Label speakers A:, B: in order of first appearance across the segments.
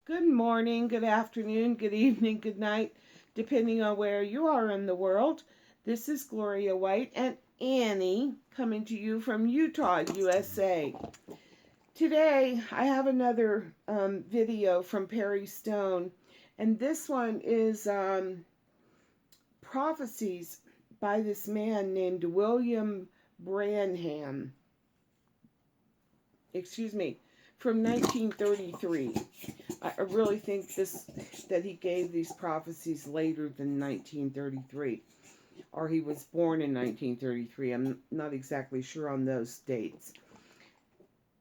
A: Good morning, good afternoon, good evening, good night, depending on where you are in the world. This is Gloria White and Annie coming to you from Utah, USA. Today, I have another video from Perry Stone, and this one is prophecies by this man named William Branham. Excuse me, from 1933. I really think that he gave these prophecies later than 1933, or he was born in 1933. I'm not exactly sure on those dates.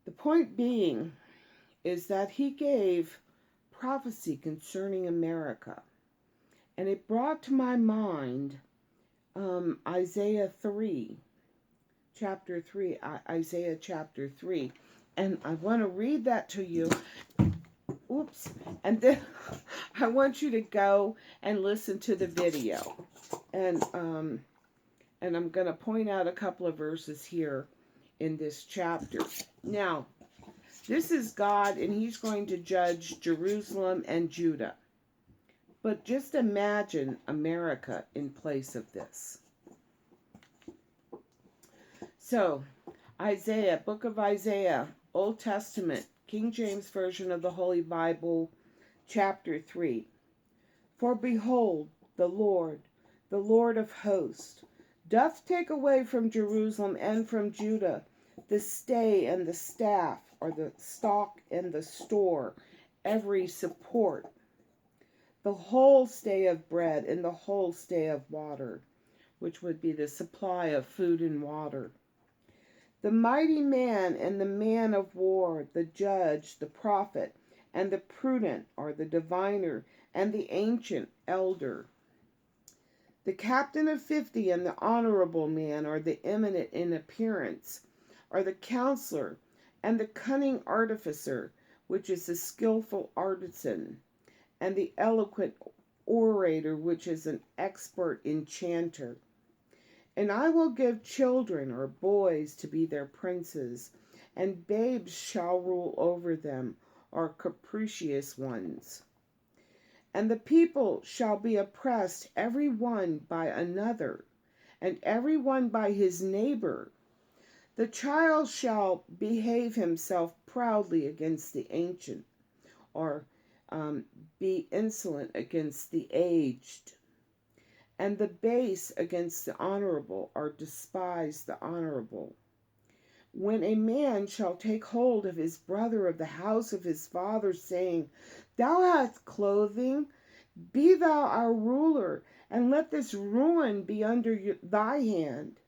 A: The point being is that he gave prophecy concerning America, and it brought to my mind Isaiah 3, chapter 3, Isaiah chapter 3. And I want to read that to you. Oops. And then I want you to go and listen to the video. And I'm going to point out a couple of verses here in this chapter. Now, this is God, and he's going to judge Jerusalem and Judah. But just imagine America in place of this. So, Isaiah, book of Isaiah, Old Testament, King James Version of the Holy Bible, chapter 3. For behold, the Lord of hosts, doth take away from Jerusalem and from Judah the stay and the staff, or the stock and the store, every support, the whole stay of bread and the whole stay of water, which would be the supply of food and water. The mighty man and the man of war, the judge, the prophet, and the prudent, or the diviner, and the ancient elder. The captain of 50 and the honorable man, or the eminent in appearance, or the counselor, and the cunning artificer, which is the skillful artisan, and the eloquent orator, which is an expert enchanter. And I will give children or boys to be their princes, and babes shall rule over them, or capricious ones. And the people shall be oppressed every one by another, and every one by his neighbor. The child shall behave himself proudly against the ancient, or be insolent against the aged, and the base against the honorable, or despise the honorable. When a man shall take hold of his brother of the house of his father, saying, Thou hast clothing, be thou our ruler, and let this ruin be under thy hand.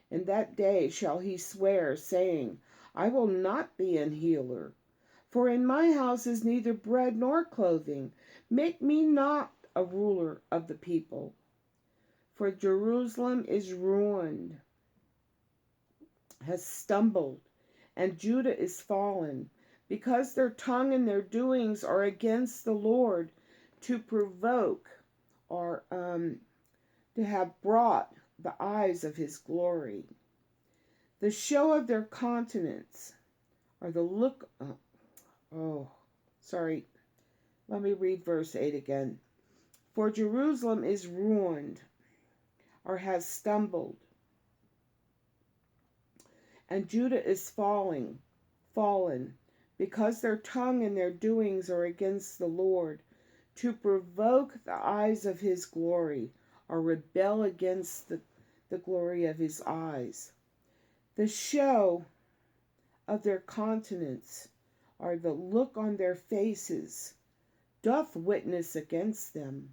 A: In that day shall he swear, saying, I will not be an healer, for in my house is neither bread nor clothing. Make me not a ruler of the people. For Jerusalem is ruined, has stumbled, and Judah is fallen, because their tongue and their doings are against the Lord, to provoke, or to have brought the eyes of his glory. The show of their countenance, or the look, let me read verse 8 again. For Jerusalem is ruined, or has stumbled, and Judah is fallen, because their tongue and their doings are against the Lord, to provoke the eyes of his glory, or rebel against the glory of his eyes. The show of their countenance, or the look on their faces, doth witness against them.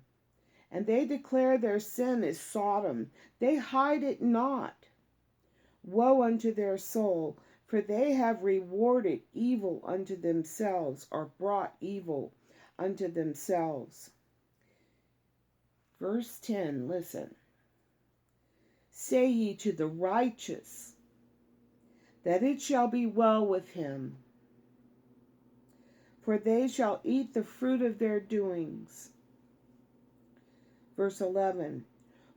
A: And they declare their sin is Sodom, they hide it not. Woe unto their soul, for they have rewarded evil unto themselves, or brought evil unto themselves. Verse 10, listen. Say ye to the righteous, that it shall be well with him, for they shall eat the fruit of their doings. Verse 11.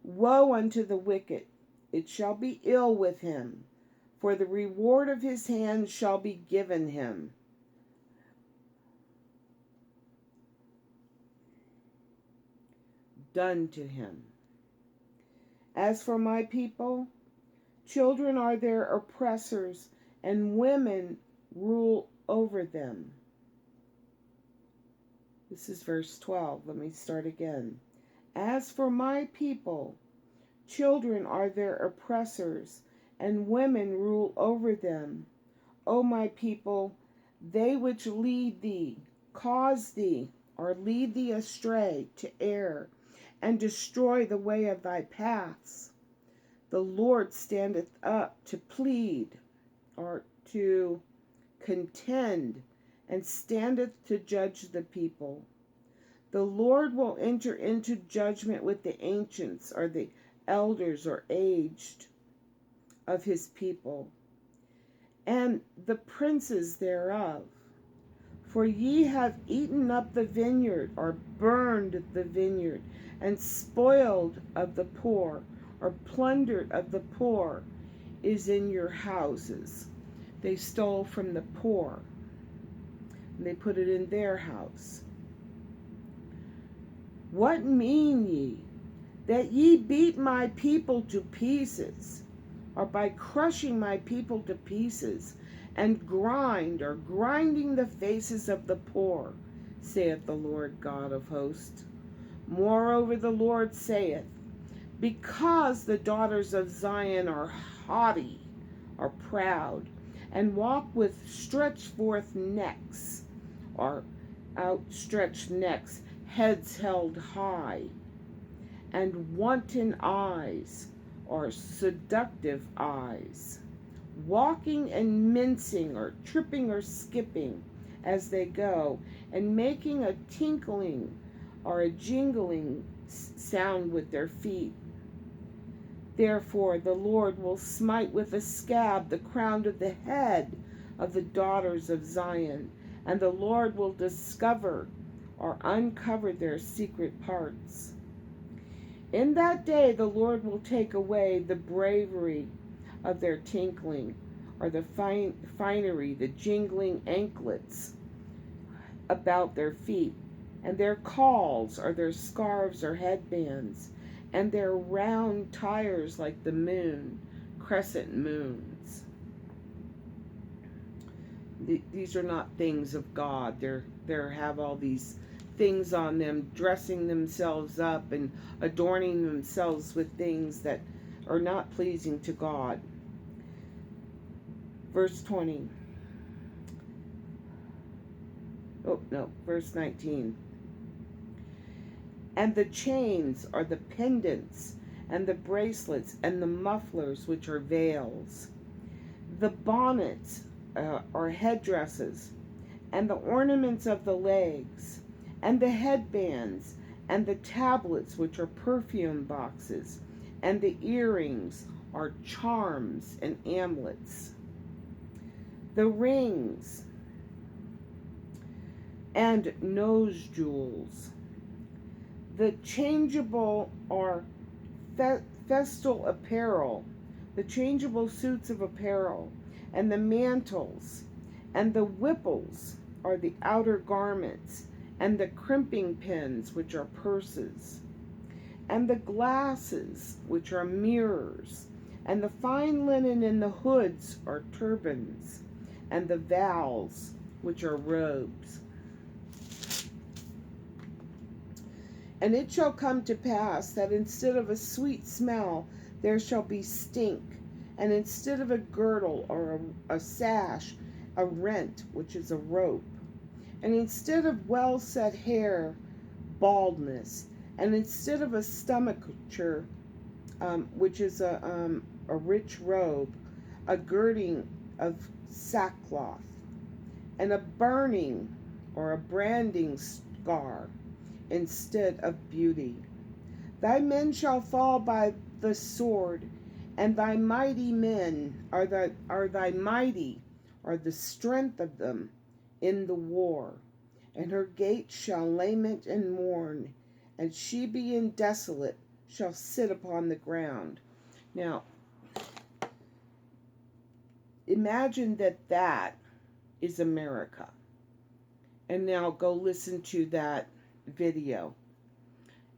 A: Woe unto the wicked, it shall be ill with him, for the reward of his hands shall be given him. done to him. As for my people, children are their oppressors, and women rule over them. This is verse 12. Let me start again. As for my people, children are their oppressors, and women rule over them. O my people, they which lead thee, cause thee, or lead thee astray to err, and destroy the way of thy paths. The Lord standeth up to plead, or to contend, and standeth to judge the people. The Lord will enter into judgment with the ancients, or the elders, or aged of his people, and the princes thereof. For ye have eaten up the vineyard, or burned the vineyard, and spoiled of the poor, or plundered of the poor, is in your houses. They stole from the poor, and they put it in their house. What mean ye, that ye beat my people to pieces, or by crushing my people to pieces, and grinding the faces of the poor, saith the Lord God of hosts? Moreover the Lord saith, because the daughters of Zion are haughty, are proud, and walk with stretched forth necks, or outstretched necks, heads held high, and wanton eyes, or seductive eyes, walking and mincing, or tripping or skipping as they go, and making a tinkling or a jingling sound with their feet. Therefore the Lord will smite with a scab the crown of the head of the daughters of Zion, and the Lord will discover or uncover their secret parts. In that day the Lord will take away the bravery of their tinkling, or the finery, the jingling anklets about their feet, and their cauls, or their scarves or headbands, and their round tires like the moon, crescent moons. These are not things of God. They have all these things on them, dressing themselves up and adorning themselves with things that are not pleasing to God. Verse 20. Verse 19. And the chains are the pendants, and the bracelets, and the mufflers, which are veils. The bonnets are headdresses, and the ornaments of the legs, and the headbands, and the tablets, which are perfume boxes, and the earrings are charms and amulets. The rings and nose jewels. The changeable or festal apparel, the changeable suits of apparel, and the mantles, and the whipples are the outer garments, and the crimping pins, which are purses, and the glasses, which are mirrors, and the fine linen in the hoods are turbans, and the valves, which are robes. And it shall come to pass that instead of a sweet smell there shall be stink, and instead of a girdle or a sash, a rent, which is a rope, and instead of well set hair, baldness, and instead of a stomacher, which is a rich robe, a girding of sackcloth, and a burning or a branding scar instead of beauty. Thy men shall fall by the sword, and thy mighty men are thy mighty, or the strength of them in the war. And her gates shall lament and mourn, and she being desolate shall sit upon the ground. Now, imagine that is America. And now go listen to that video.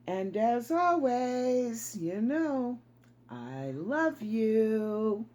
A: And as always, I love you.